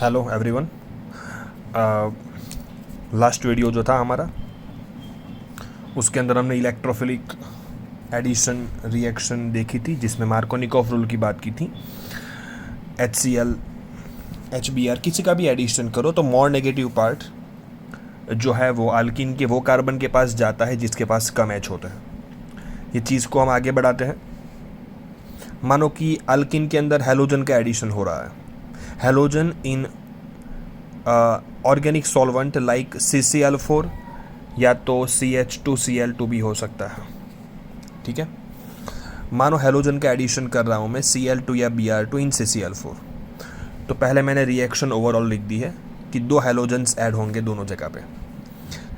Hello everyone. Last video जो था हमारा, उसके अंदर हमने इलेक्ट्रोफिलिक एडिशन रिएक्शन देखी थी, जिसमें मार्कोनिकॉफ रूल की बात की थी। HCl HBr किसी का भी एडिशन करो तो मोर नेगेटिव पार्ट जो है वो अल्किन के वो कार्बन के पास जाता है जिसके पास कम एच होता है। ये चीज़ को हम आगे बढ़ाते हैं। मानो कि अल्किन के अंदर हैलोजन का एडिशन हो रहा है। Halogen in organic solvent like CCl4 या तो CH2Cl2 भी हो सकता है। ठीक है, मानो हैलोजन का एडिशन कर रहा हूँ मैं Cl2 या Br2 इन CCl4। तो पहले मैंने रिएक्शन ओवरऑल लिख दी है कि दो हैलोजन्स ऐड होंगे दोनों जगह पे।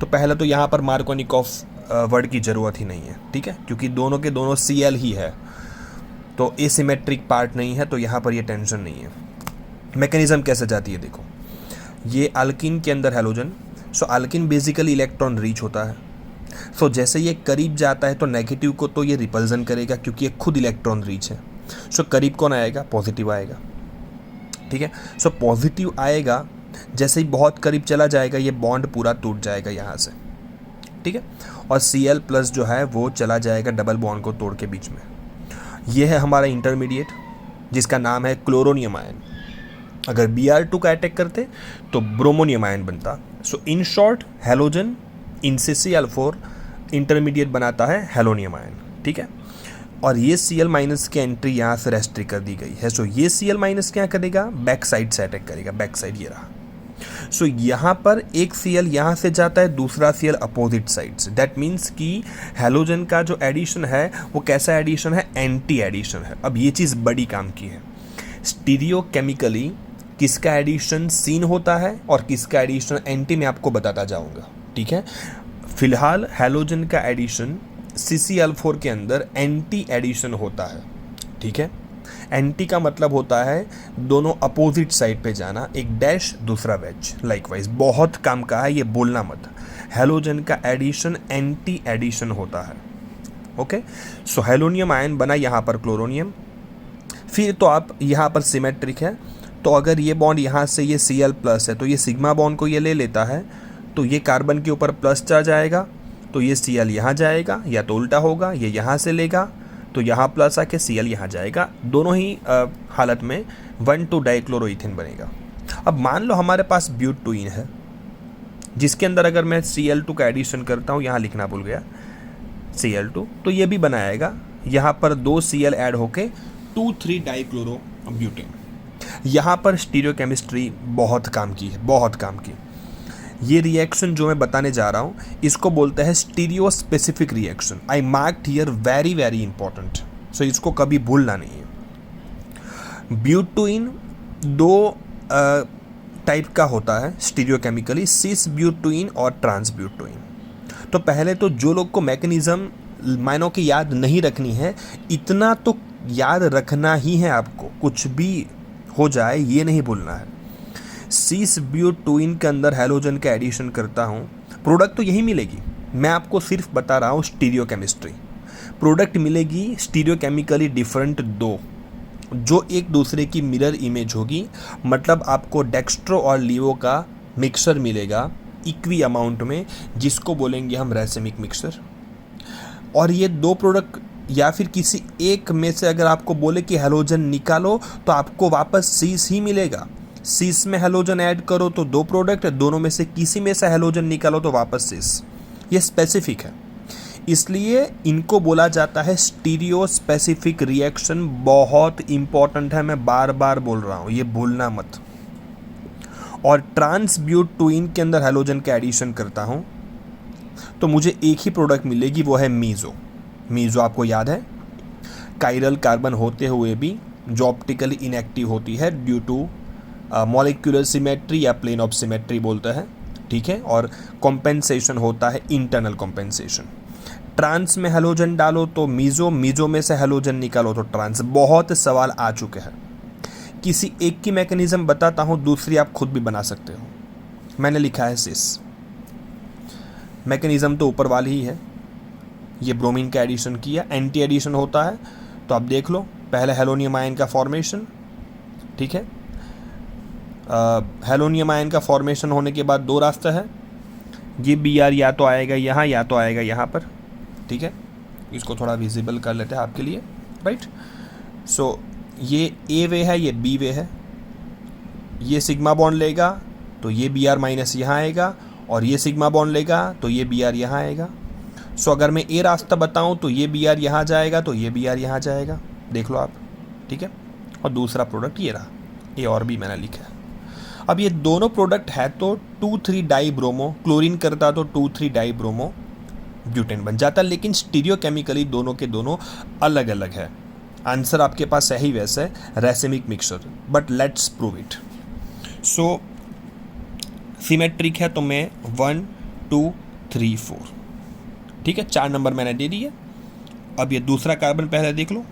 तो पहले तो यहाँ पर मार्कोनिकॉफ वर्ड की ज़रूरत ही नहीं है, ठीक है, क्योंकि दोनों के दोनों Cl ही है, तो एसिमेट्रिक पार्ट नहीं है, तो यहाँ पर ये टेंशन नहीं है। मैकेनिज्म कैसे जाती है देखो, ये अल्किन के अंदर हैलोजन, सो अल्किन बेसिकली इलेक्ट्रॉन रीच होता है। सो जैसे ये करीब जाता है तो नेगेटिव को तो ये रिपल्जन करेगा क्योंकि ये खुद इलेक्ट्रॉन रीच है। सो करीब कौन आएगा? पॉजिटिव आएगा। ठीक है, सो पॉजिटिव आएगा, जैसे ही बहुत करीब चला जाएगा ये बॉन्ड पूरा टूट जाएगा यहाँ से। ठीक है, और Cl+ जो है वो चला जाएगा डबल बॉन्ड को तोड़ के बीच में। ये है हमारा इंटरमीडिएट जिसका नाम है क्लोरोनियम आयन। अगर Br2 का अटैक करते तो ब्रोमोनियम आयन बनता। So in short halogen in CCl4 intermediate बनाता है हैलोनियम आयन। ठीक है, और ये Cl- की एंट्री यहाँ से रेस्ट्रिक्ट कर दी गई है। सो ये Cl- क्या करेगा? बैक साइड से अटैक करेगा। बैक साइड ये रहा। सो यहाँ पर एक Cl यहाँ से जाता है, दूसरा Cl अपोजिट साइड से। दैट मीन्स कि हैलोजन का जो एडिशन है वो कैसा एडिशन है? एंटी एडिशन है। अब ये चीज़ बड़ी काम की है। स्टीरियोकेमिकली किसका एडिशन सीन होता है और किसका एडिशन एंटी में आपको बताता जाऊंगा। ठीक है, फिलहाल हैलोजन का एडिशन CCl4 के अंदर एंटी एडिशन होता है। ठीक है, एंटी का मतलब होता है दोनों अपोजिट साइड पे जाना, एक डैश दूसरा वेज। लाइकवाइज बहुत काम का है, ये बोलना मत। हैलोजन का एडिशन एंटी एडिशन होता है। ओके, सो हैलोनियम आयन बना यहाँ पर क्लोरोनियम। फिर तो आप यहाँ पर सिमेट्रिक है, तो अगर ये बॉन्ड यहाँ से ये Cl+ है तो ये सिग्मा बॉन्ड को ये ले लेता है, तो ये कार्बन के ऊपर प्लस चार्ज आएगा, तो ये Cl यहाँ जाएगा, या तो उल्टा होगा, ये यहाँ से लेगा तो यहाँ प्लस आके Cl यहाँ जाएगा। दोनों ही हालत में 1,2 डाइक्लोरोइथेन बनेगा। अब मान लो हमारे पास ब्यूटूइन है जिसके अंदर अगर मैं Cl2 का एडिशन करता हूँ, यहाँ लिखना भूल गया Cl2, तो ये भी बनाएगा। यहाँ पर 2 Cl ऐड होके 2,3 डाइक्लोरो ब्यूटेन। यहाँ पर स्टीरियोकेमिस्ट्री बहुत काम की है, बहुत काम की। ये रिएक्शन जो मैं बताने जा रहा हूँ इसको बोलते हैं stereo specific reaction. I marked here very very important, so इसको कभी भूलना नहीं है। ब्यूटूइन दो टाइप का होता है स्टीरियोकेमिकली, सिस ब्यूटूइन और ट्रांस ब्यूटूइन। तो पहले तो जो लोग को मैकेनिज्म मायनों की याद नहीं रखनी है, इतना तो याद रखना ही है आपको, कुछ भी हो जाए ये नहीं भूलना है। सिस ब्यूटूइन के अंदर हैलोजन का एडिशन करता हूँ, प्रोडक्ट तो यही मिलेगी। मैं आपको सिर्फ बता रहा हूँ स्टीरियोकेमिस्ट्री। प्रोडक्ट मिलेगी स्टीरियोकेमिकली डिफरेंट दो, जो एक दूसरे की मिरर इमेज होगी। मतलब आपको डेक्स्ट्रो और लीवो का मिक्सर मिलेगा इक्वी अमाउंट में, जिसको बोलेंगे हम रैसेमिक मिक्सर। और ये दो प्रोडक्ट या फिर किसी एक में से अगर आपको बोले कि हैलोजन निकालो तो आपको वापस सीस ही मिलेगा। सीस में हैलोजन ऐड करो तो दो प्रोडक्ट, दोनों में से किसी में से हैलोजन निकालो तो वापस सीस। ये स्पेसिफिक है, इसलिए इनको बोला जाता है स्टीरियो स्पेसिफिक रिएक्शन। बहुत इंपॉर्टेंट है, मैं बार बार बोल रहा हूँ, ये भूलना मत। और ट्रांस ब्यूटूइन के अंदर हैलोजन का एडिशन करता हूँ तो मुझे एक ही प्रोडक्ट मिलेगी, वो है मीजो। मीजो आपको याद है, कायरल कार्बन होते हुए भी जो ऑप्टिकली इनएक्टिव होती है ड्यू टू मॉलिक्यूलर सिमेट्री या प्लेन ऑफ सिमेट्री बोलते हैं। ठीक है, और कॉम्पेंसेशन होता है इंटरनल कॉम्पेंसेशन। ट्रांस में हैलोजन डालो तो मीजो, मीजो में से हैलोजन निकालो तो ट्रांस। बहुत सवाल आ चुके हैं। किसी एक की मैकेनिज्म बताता हूँ, दूसरी आप खुद भी बना सकते हो। मैंने लिखा है सिस। मैकेनिज्म तो ऊपर वाली ही है। ये ब्रोमीन का एडिशन किया, एंटी एडिशन होता है, तो आप देख लो। पहले हैलोनियम आयन का फॉर्मेशन, ठीक है, हेलोनियम आयन का फॉर्मेशन होने के बाद दो रास्ता है, ये Br या तो आएगा यहाँ या तो आएगा यहाँ पर, ठीक है। इसको थोड़ा विजिबल कर लेते हैं आपके लिए, राइट। सो ये ए वे है, ये बी वे है, ये सिग्मा बॉन्ड लेगा तो ये Br माइनस यहाँ आएगा, और ये सिग्मा बॉन्ड लेगा तो ये Br यहाँ आएगा। सो अगर मैं ए रास्ता बताऊँ तो ये Br यहाँ जाएगा तो ये Br यहाँ जाएगा, देख लो आप, ठीक है। और दूसरा प्रोडक्ट ये रहा, ए और बी मैंने लिखा है। अब ये दोनों प्रोडक्ट है तो 2,3 डाई ब्रोमो, क्लोरीन करता तो 2,3 डाई ब्रोमो ब्यूटेन बन जाता, लेकिन स्टीरियोकेमिकली दोनों के दोनों अलग अलग है। आंसर आपके पास है ही वैसे, racemic mixture, but let's prove it. So symmetric है तो मैं 1 2 3 4, ठीक है, 4 नंबर मैंने दे दिए। अब ये दूसरा कार्बन पहले देख लो।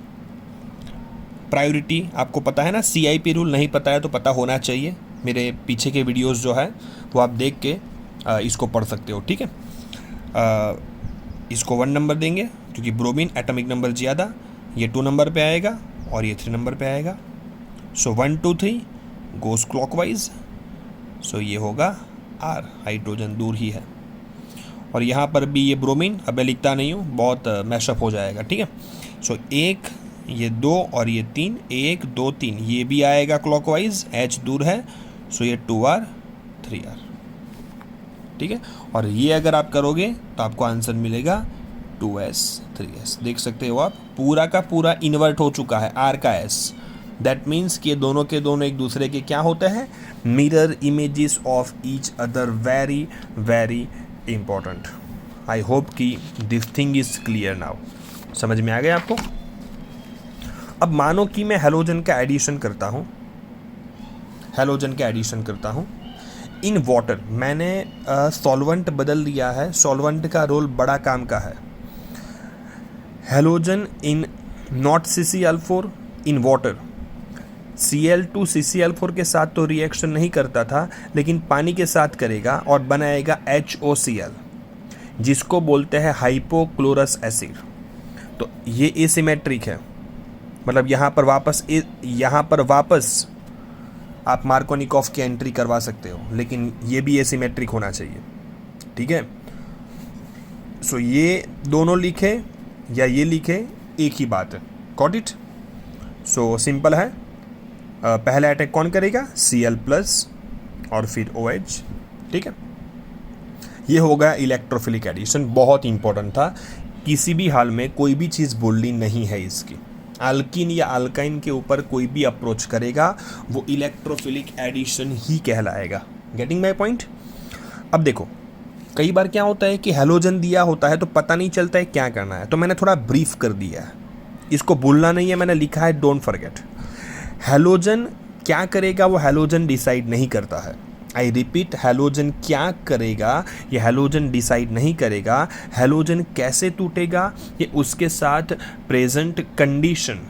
प्रायोरिटी आपको पता है ना, CIP रूल नहीं पता है तो पता होना चाहिए। मेरे पीछे के वीडियोस जो है वो आप देख के इसको पढ़ सकते हो, ठीक है। इसको 1 नंबर देंगे क्योंकि ब्रोमीन एटॉमिक नंबर ज़्यादा, ये 2 नंबर पे आएगा और ये 3 नंबर पे आएगा। सो 1 2 3 गोस क्लॉकवाइज, सो ये होगा R, हाइड्रोजन दूर ही है। और यहाँ पर भी ये ब्रोमीन, अब मैं लिखता नहीं हूँ, बहुत मैशअप हो जाएगा, ठीक है। सो 1 ये 2 और ये 3, 1 2 3, ये भी आएगा क्लॉकवाइज, H दूर है, सो ये 2R 3R, ठीक है। और ये अगर आप करोगे तो आपको आंसर मिलेगा 2S 3S। देख सकते हो आप, पूरा का पूरा इन्वर्ट हो चुका है R का S। दैट मीन्स कि ये दोनों के दोनों एक दूसरे के क्या होते हैं, mirror images of each other. Very very important. I hope कि this thing is clear now, समझ में आ गया आपको। अब मानो कि मैं हेलोजन का एडिशन करता हूँ, हेलोजन का एडिशन करता हूँ इन वाटर। मैंने सॉल्वेंट बदल दिया है, सॉल्वेंट का रोल बड़ा काम का है। Halogen in not CCl4 in water, Cl2 CCl4 के साथ तो रिएक्शन नहीं करता था, लेकिन पानी के साथ करेगा और बनाएगा HOCl, जिसको बोलते हैं हाइपोक्लोरस एसिड। तो ये एसिमेट्रिक है, मतलब यहाँ पर वापस आप मार्कोनिकॉफ की एंट्री करवा सकते हो, लेकिन ये भी एसिमेट्रिक होना चाहिए, ठीक है। सो ये दोनों लिखे या ये लिखे, एक ही बात है। Got it. सो सिंपल है। पहला अटैक कौन करेगा, Cl+ और फिर OH, ठीक है। ये होगा इलेक्ट्रोफिलिक एडिशन, बहुत इंपॉर्टेंट था। किसी भी हाल में कोई भी चीज़ बोलनी नहीं है इसकी। अल्किन या अल्काइन के ऊपर कोई भी अप्रोच करेगा वो इलेक्ट्रोफिलिक एडिशन ही कहलाएगा। Getting my point. अब देखो, कई बार क्या होता है कि हेलोजन दिया होता है तो पता नहीं चलता है क्या करना है, तो मैंने थोड़ा ब्रीफ कर दिया है, इसको भूलना नहीं है। मैंने लिखा है डोंट फॉरगेट। हेलोजन क्या करेगा वो हेलोजन डिसाइड नहीं करता है। आई रिपीट, हेलोजन क्या करेगा ये हेलोजन डिसाइड नहीं करेगा। हेलोजन कैसे टूटेगा ये उसके साथ प्रेजेंट कंडीशन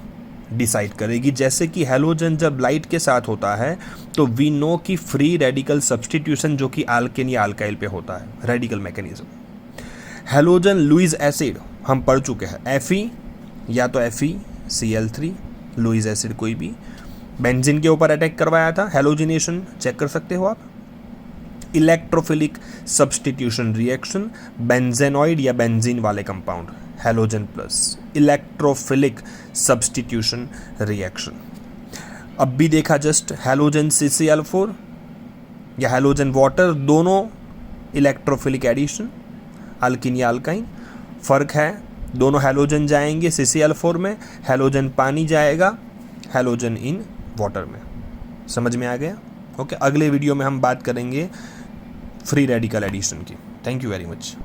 डिसाइड करेगी। जैसे कि हेलोजन जब लाइट के साथ होता है तो वी नो कि फ्री रेडिकल सब्सटीट्यूशन जो कि आल्केन या अल्काइल पे होता है, radical mechanism. Halogen Lewis acid हम पढ़ चुके हैं, Fe या तो FeCl3, लुईस एसिड कोई भी। बेंजीन के ऊपर अटैक करवाया था, हेलोजिनेशन चेक कर सकते हो आप। इलेक्ट्रोफिलिक सब्सटीट्यूशन रिएक्शन, बेंजेनॉइड या बेंजीन वाले compound, halogen plus electrophilic substitution reaction. अब भी देखा जस्ट, हेलोजन CCl4 या हेलोजन वाटर, दोनों इलेक्ट्रोफिलिक एडिशन, अल्किन या अल्काइन। फ़र्क है, दोनों हेलोजन जाएंगे CCl4 में, हेलोजन पानी जाएगा हेलोजन इन वाटर में। समझ में आ गया? ओके, अगले वीडियो में हम बात करेंगे फ्री रेडिकल एडिशन की। Thank you very much.